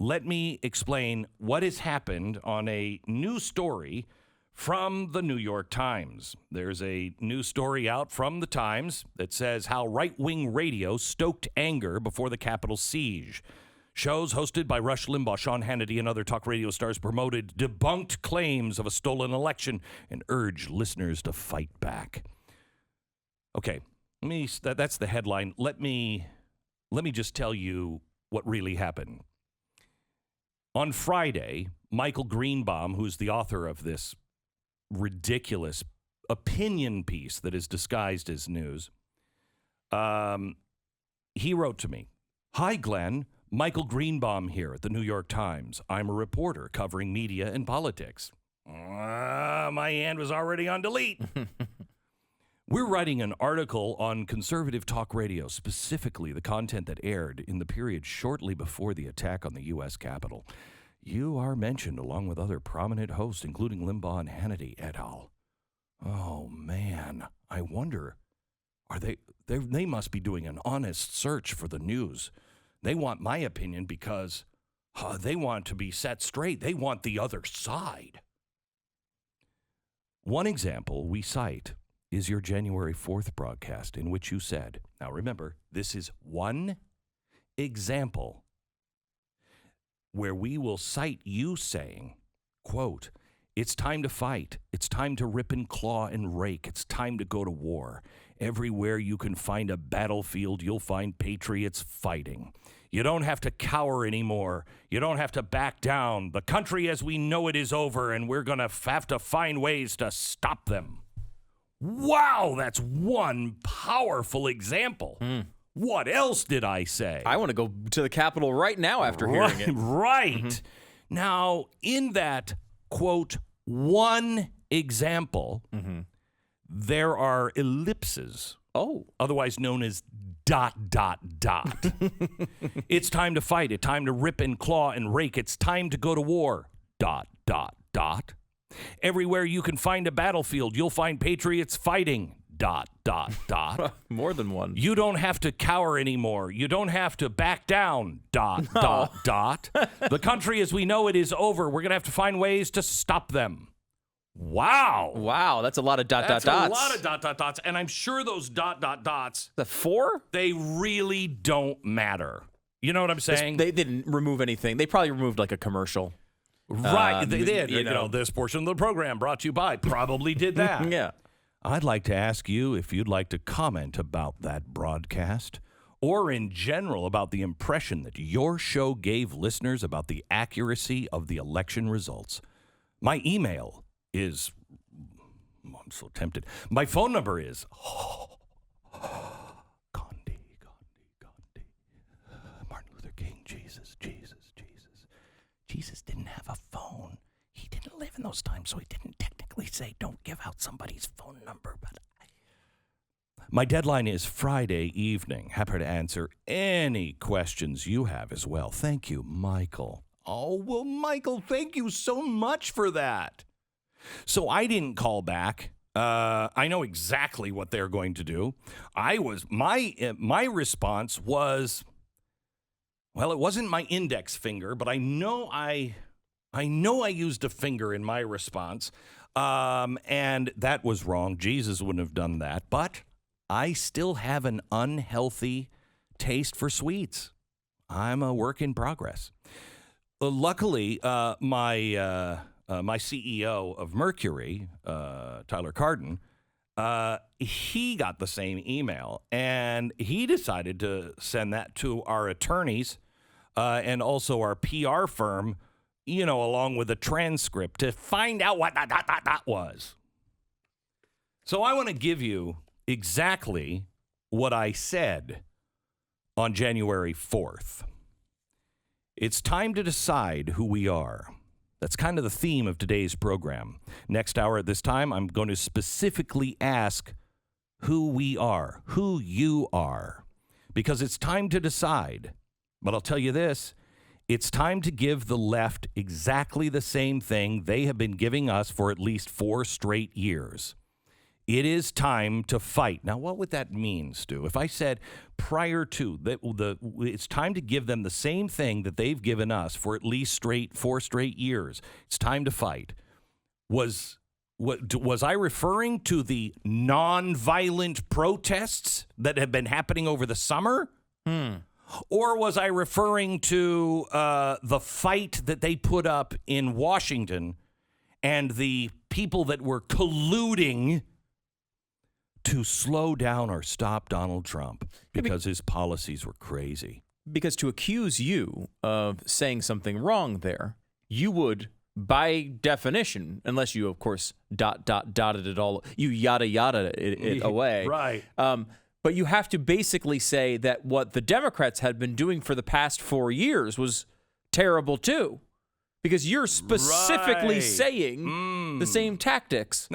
let me explain what has happened on a new story from the New York Times. There's a new story out from the Times that says how right-wing radio stoked anger before the Capitol siege. Shows hosted by Rush Limbaugh, Sean Hannity, and other talk radio stars promoted debunked claims of a stolen election and urged listeners to fight back. Okay, that's the headline. Let me just tell you what really happened. On Friday, Michael Greenbaum, who's the author of this ridiculous opinion piece that is disguised as news, he wrote to me, "Hi, Glenn. Michael Greenbaum here at the New York Times. I'm a reporter covering media and politics." My hand was already on delete. We're writing an article on conservative talk radio, specifically the content that aired in the period shortly before the attack on the U.S. Capitol. You are mentioned along with other prominent hosts, including Limbaugh and Hannity et al. Oh, man. I wonder, they must be doing an honest search for the news. They want my opinion because they want to be set straight. They want the other side. One example we cite is your January 4th broadcast in which you said, now remember, this is one example where we will cite you saying, quote, "It's time to fight. It's time to rip and claw and rake. It's time to go to war. Everywhere you can find a battlefield, you'll find patriots fighting. You don't have to cower anymore. You don't have to back down. The country as we know it is over, and we're going to have to find ways to stop them." Wow, that's one powerful example. What else did I say? I want to go to the Capitol right now after hearing it. Right. Mm-hmm. Now, in that, quote, one example, there are ellipses. Oh. Otherwise known as ... It's time to fight. It's time to rip and claw and rake. It's time to go to war ... Everywhere you can find a battlefield, you'll find patriots fighting ... More than one. You don't have to cower anymore. You don't have to back down ... The country as we know it is over. We're going to have to find ways to stop them. Wow, that's a lot of ... That's a lot of ... And I'm sure those ... The 4? They really don't matter. You know what I'm saying? They didn't remove anything. They probably removed like a commercial. Right, they did. You know, this portion of the program brought to you by probably did that. Yeah. I'd like to ask you if you'd like to comment about that broadcast or in general about the impression that your show gave listeners about the accuracy of the election results. My email is, I'm so tempted. My phone number is Gandhi, Martin Luther King, Jesus. Jesus didn't have a phone. He didn't live in those times, so he didn't technically say don't give out somebody's phone number. But my deadline is Friday evening. Happy to answer any questions you have as well. Thank you, Michael. Oh, well, Michael, thank you so much for that. So I didn't call back. I know exactly what they're going to do. My response was, well, it wasn't my index finger, but I know I used a finger in my response, and that was wrong. Jesus wouldn't have done that, but I still have an unhealthy taste for sweets. I'm a work in progress. Luckily, my CEO of Mercury, Tyler Carden, he got the same email, and he decided to send that to our attorneys and also our PR firm, you know, along with a transcript to find out what that was. So I want to give you exactly what I said on January 4th. It's time to decide who we are. That's kind of the theme of today's program. Next hour at this time, I'm going to specifically ask who we are, who you are, because it's time to decide. But I'll tell you this, it's time to give the left exactly the same thing they have been giving us for at least 4 straight years. It is time to fight. Now, what would that mean, Stu? If I said prior to it's time to give them the same thing that they've given us for at least 4 straight years. It's time to fight. Was I referring to the nonviolent protests that have been happening over the summer? Or was I referring to the fight that they put up in Washington and the people that were colluding to slow down or stop Donald Trump because his policies were crazy? Because to accuse you of saying something wrong there, you would, by definition, unless you, of course, dotted it all, you yada it away. Right. But you have to basically say that what the Democrats had been doing for the past 4 years was terrible too, because you're specifically saying the same tactics.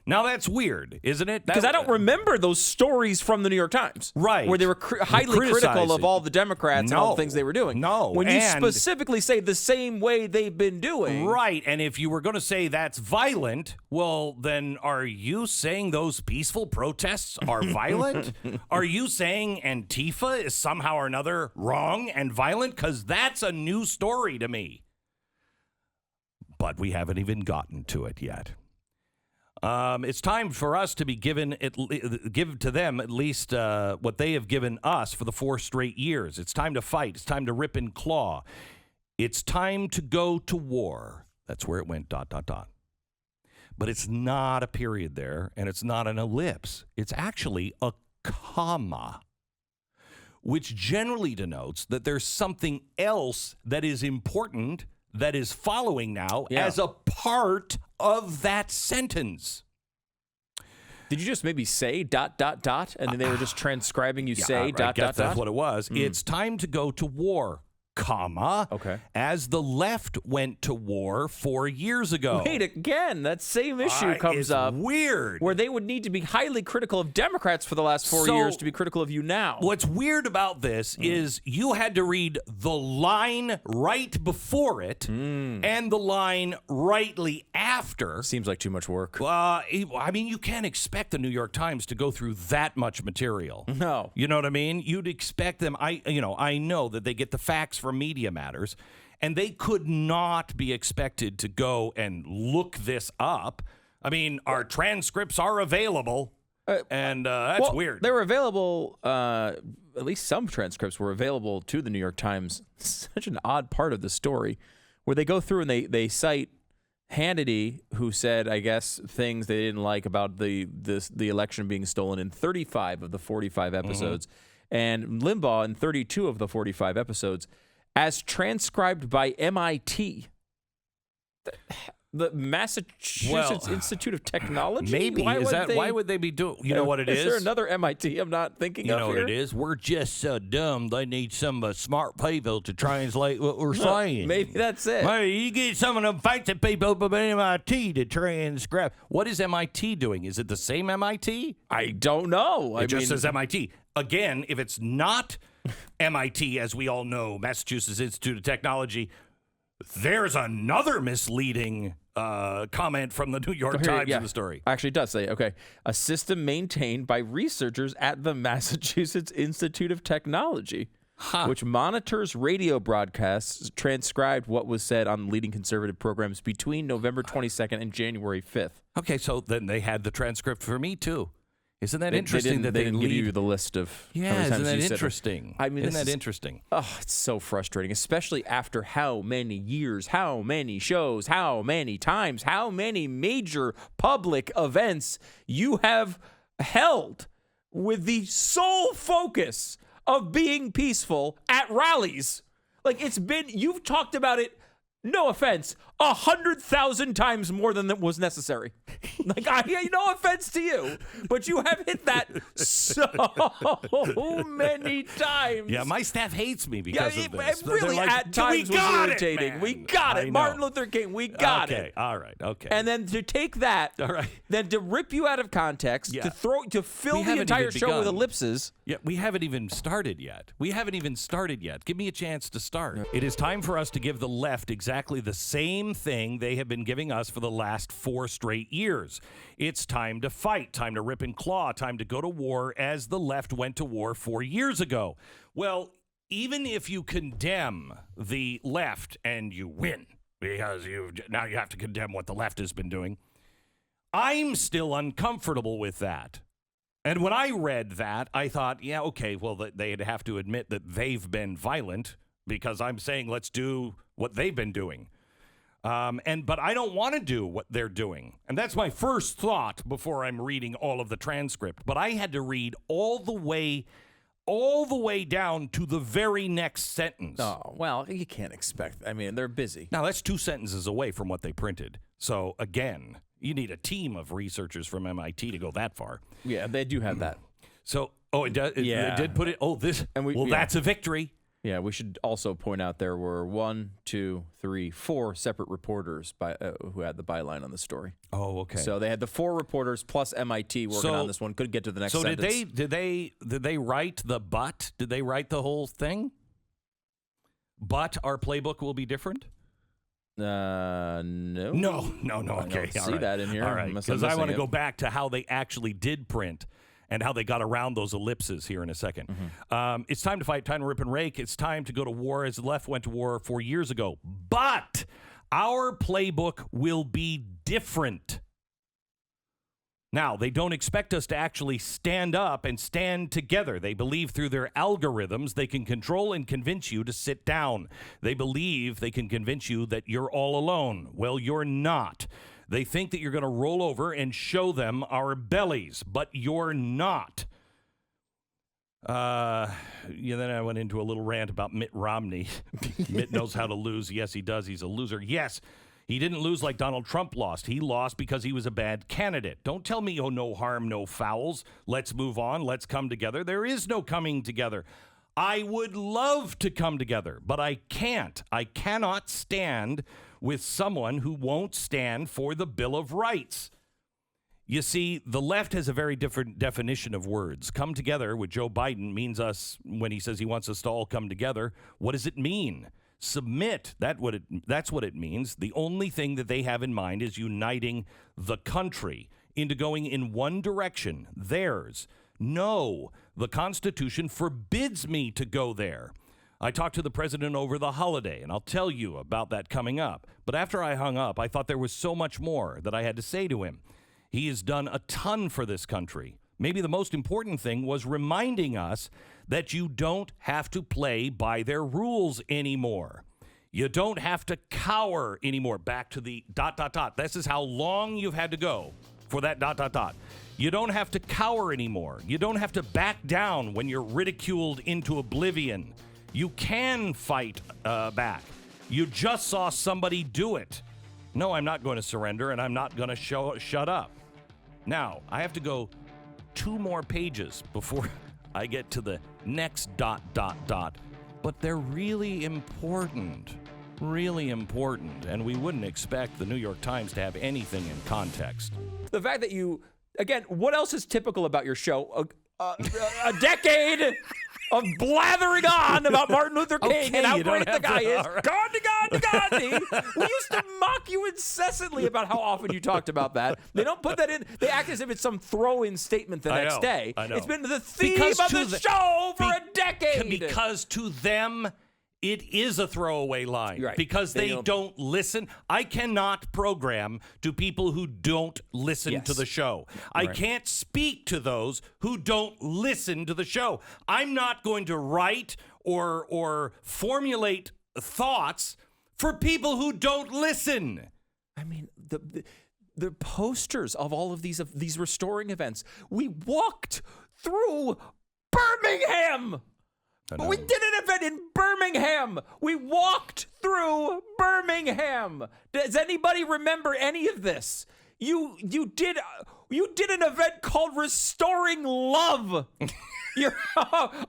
Now that's weird, isn't it? Because I don't remember those stories from the New York Times, right? Where they were highly critical of all the Democrats and all the things they were doing. No, when you specifically say the same way they've been doing, right? And if you were going to say that's violent, well, then are you saying those peaceful protests are violent? Are you saying Antifa is somehow or another wrong and violent? Because that's a new story to me. But we haven't even gotten to it yet. It's time for us to be give to them at least what they have given us for the 4 straight years. It's time to fight. It's time to rip and claw. It's time to go to war. That's where it went, ... But it's not a period there, and it's not an ellipse. It's actually a comma, which generally denotes that there's something else that is important that is following now as a part of that sentence. Did you just maybe say ... and then they were just transcribing you say ... I guess that's what it was. It's time to go to war, comma, as the left went to war 4 years ago. Wait, again, that same issue comes up. Weird. Where they would need to be highly critical of Democrats for the last 4 years to be critical of you now. What's weird about this is you had to read the line right before it and the line rightly after. Seems like too much work. I mean, you can't expect the New York Times to go through that much material. No. You know what I mean? You'd expect them. I know that they get the facts from Media Matters, and they could not be expected to go and look this up. I mean, our transcripts are available, and that's weird. They were available, at least some transcripts were available to the New York Times. Such an odd part of the story, where they go through and they cite Hannity, who said, I guess, things they didn't like about the election being stolen in 35 of the 45 episodes, and Limbaugh in 32 of the 45 episodes, as transcribed by MIT, the Massachusetts Institute of Technology. Maybe why would they be doing? You know what it is? Is there another MIT I'm not thinking of? You know what it is? We're just so dumb. They need some smart people to translate what we're saying. Maybe that's it. Hey, you get some of them fancy people from MIT to transcribe. What is MIT doing? Is it the same MIT? I don't know. It just says MIT. Again, if it's not MIT, as we all know, Massachusetts Institute of Technology, there's another misleading comment from the New York Times in the story. Actually, it does say, a system maintained by researchers at the Massachusetts Institute of Technology, which monitors radio broadcasts, transcribed what was said on leading conservative programs between November 22nd and January 5th. Okay, so then they had the transcript for me, too. Isn't that interesting that they didn't give you the list of how many times isn't that interesting? I mean, isn't that interesting? Oh, it's so frustrating, especially after how many years, how many shows, how many times, how many major public events you have held with the sole focus of being peaceful at rallies. Like, you've talked about it, no offense, 100,000 times more than that was necessary. Like, no offense to you, but you have hit that so many times. Yeah, my staff hates me because of this. It really, like, at times was irritating. We got it. Martin Luther King, we got it. Okay, all right, okay. And then to take that, then to rip you out of context, to fill the entire show with ellipses. Yeah, we haven't even started yet. Give me a chance to start. It is time for us to give the left exactly exactly the same thing they have been giving us for the last 4 straight years. It's time to fight, time to rip and claw, time to go to war as the left went to war 4 years ago. Well, even if you condemn the left and you win, because now you have to condemn what the left has been doing, I'm still uncomfortable with that. And when I read that, I thought, yeah, okay, well, they'd have to admit that they've been violent because I'm saying let's do what they've been doing. But I don't want to do what they're doing. And that's my first thought before I'm reading all of the transcript. But I had to read all the way down to the very next sentence. Oh, well, you can't expect. I mean, they're busy. Now, that's 2 sentences away from what they printed. So, again, you need a team of researchers from MIT to go that far. Yeah, they do have that. So, it does. It did put it. Oh, this. And that's a victory. Yeah, we should also point out there were 4 separate reporters who had the byline on the story. Oh, okay. So they had the 4 reporters plus MIT working on this one. Could get to the next sentence. So did they write the but? Did they write the whole thing? But our playbook will be different? No. No. Okay, I don't see that in here. All right, because I want to go back to how they actually did print and how they got around those ellipses here in a second. Mm-hmm. It's time to fight, time to rip and rake. It's time to go to war as the left went to war 4 years ago. But our playbook will be different. Now, they don't expect us to actually stand up and stand together. They believe through their algorithms they can control and convince you to sit down. They believe they can convince you that you're all alone. Well, you're not. They think that you're going to roll over and show them our bellies, but you're not. Then I went into a little rant about Mitt Romney. Mitt knows how to lose. Yes, he does. He's a loser. Yes. He didn't lose like Donald Trump lost. He lost because he was a bad candidate. Don't tell me, oh, no harm, no fouls. Let's move on. Let's come together. There is no coming together. I would love to come together, but I can't. I cannot stand with someone who won't stand for the Bill of Rights. You see, the left has a very different definition of words. Come together with Joe Biden means us, when he says he wants us to all come together, what does it mean? Submit, that's what it means. The only thing that they have in mind is uniting the country into going in one direction, theirs. No, the Constitution forbids me to go there. I talked to the president over the holiday, and I'll tell you about that coming up. But after I hung up, I thought there was so much more that I had to say to him. He has done a ton for this country. Maybe the most important thing was reminding us that you don't have to play by their rules anymore. You don't have to cower anymore. Back to the ... This is how long you've had to go for that ... You don't have to cower anymore. You don't have to back down when you're ridiculed into oblivion. You can fight back. You just saw somebody do it. No, I'm not going to surrender, and I'm not going to shut up. Now, I have to go 2 more pages before I get to the next ... But they're really important, and we wouldn't expect the New York Times to have anything in context. The fact that you, again, what else is typical about your show? A decade of blathering on about Martin Luther King and how great the guy is. Right. Gandhi. We used to mock you incessantly about how often you talked about that. They don't put that in. They act as if it's some throw-in statement the next day. I know. It's been the theme of the show for a decade. Because to them, it is a throwaway line. Right. Because they don't listen. I cannot program to people who don't listen to the show. Right. I can't speak to those who don't listen to the show. I'm not going to write or formulate thoughts for people who don't listen. I mean, the posters of all of these restoring events. We walked through Birmingham. We did an event in Birmingham. We walked through Birmingham. Does anybody remember any of this? You did an event called Restoring Love. You're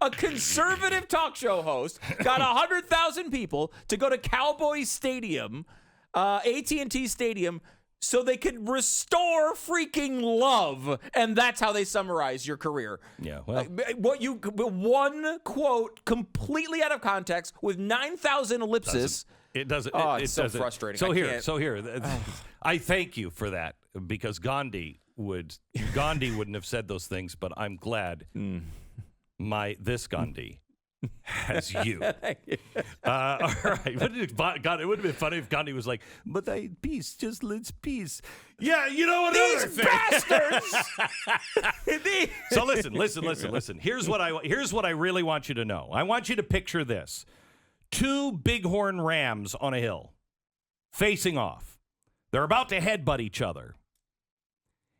a conservative talk show host, got 100,000 people to go to Cowboys Stadium, AT&T Stadium, so they could restore freaking love. And that's how they summarize your career. Yeah, well. One quote completely out of context with 9,000 ellipses. It doesn't. Oh, it it's so doesn't. frustrating. So here, I thank you for that because Gandhi wouldn't have said those things, but I'm glad this Gandhi has you. All right. It would have been funny if Gandhi was like, but peace, just let's peace. Yeah, you know what? These bastards! So listen. Here's what I really want you to know. I want you to picture this. 2 bighorn rams on a hill facing off. They're about to headbutt each other.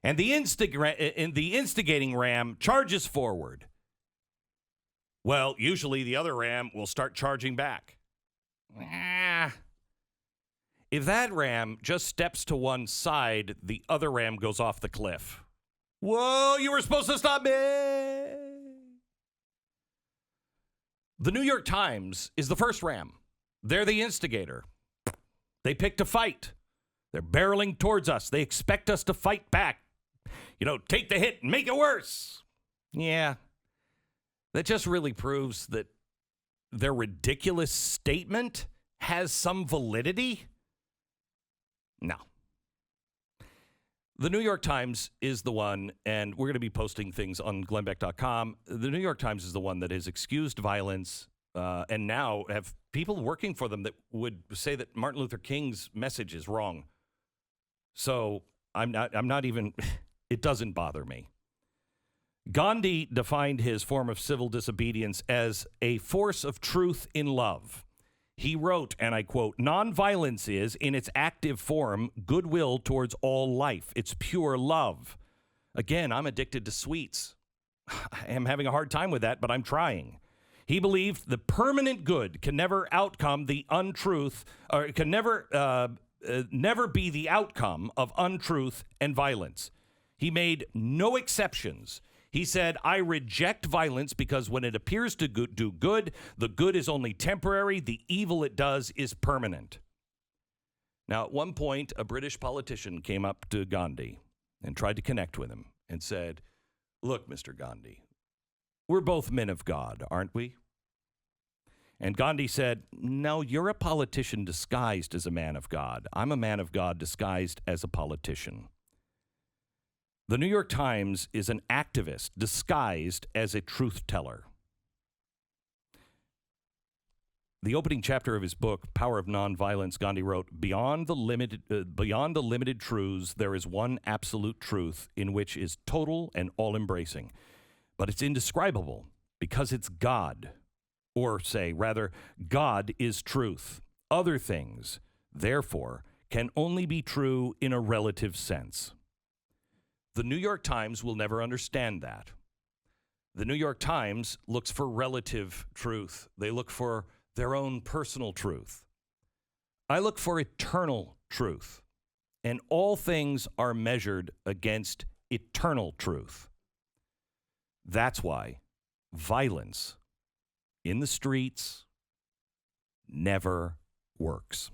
And the instigating ram charges forward. Well, usually the other ram will start charging back. If that ram just steps to one side, the other ram goes off the cliff. Whoa, you were supposed to stop me! The New York Times is the first ram. They're the instigator. They picked a fight. They're barreling towards us. They expect us to fight back. Take the hit and make it worse. Yeah. That just really proves that their ridiculous statement has some validity. No. The New York Times is the one, and we're going to be posting things on glennbeck.com. The New York Times is the one that has excused violence and now have people working for them that would say that Martin Luther King's message is wrong. So I'm not even, it doesn't bother me. Gandhi defined his form of civil disobedience as a force of truth in love. He wrote, and I quote, "Nonviolence is, in its active form, goodwill towards all life. It's pure love." Again, I'm addicted to sweets. I am having a hard time with that, but I'm trying. He believed the permanent good can never outcome the untruth, or can never be the outcome of untruth and violence. He made no exceptions. He said, "I reject violence because when it appears to do good, the good is only temporary. The evil it does is permanent." Now, at one point, a British politician came up to Gandhi and tried to connect with him and said, "Look, Mr. Gandhi, we're both men of God, aren't we?" And Gandhi said, "No, you're a politician disguised as a man of God. I'm a man of God disguised as a politician." The New York Times is an activist disguised as a truth teller. The opening chapter of his book, Power of Nonviolence, Gandhi wrote, beyond the limited truths, there is one absolute truth in which is total and all-embracing. But it's indescribable because it's God. Or say, rather, God is truth. Other things, therefore, can only be true in a relative sense. The New York Times will never understand that. The New York Times looks for relative truth. They look for their own personal truth. I look for eternal truth. And all things are measured against eternal truth. That's why violence in the streets never works.